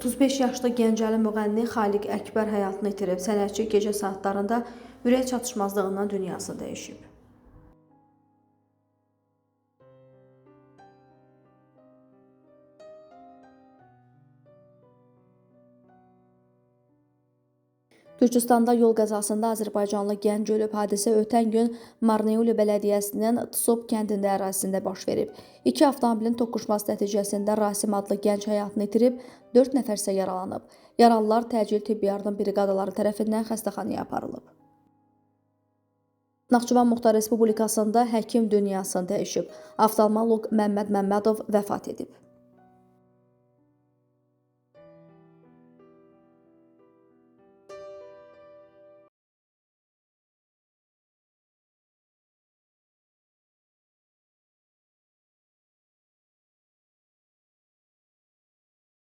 35 yaşlı Gəncəli müğənni Xaliq Əkbər həyatını itirib. Sənətçi gecə saatlarında ürək çatışmazlığından dünyasını dəyişib. Gürcüstanda yol qəzasında azərbaycanlı gənc ölüb. Hadisə ötən gün Marneuli bələdiyyəsinin Tsop kəndində ərazisində baş verib. İki avtomobilin toqquşması nəticəsində Rasim adlı gənc həyatını itirib, 4 nəfər isə yaralanıb. Yaralılar təcili tibbi yardım briqadaları tərəfindən xəstəxanaya aparılıb. Naxçıvan Muxtar Respublikasında həkim dünyasını dəyişib. Oftalmoloq Məmməd Məmmədov vəfat edib.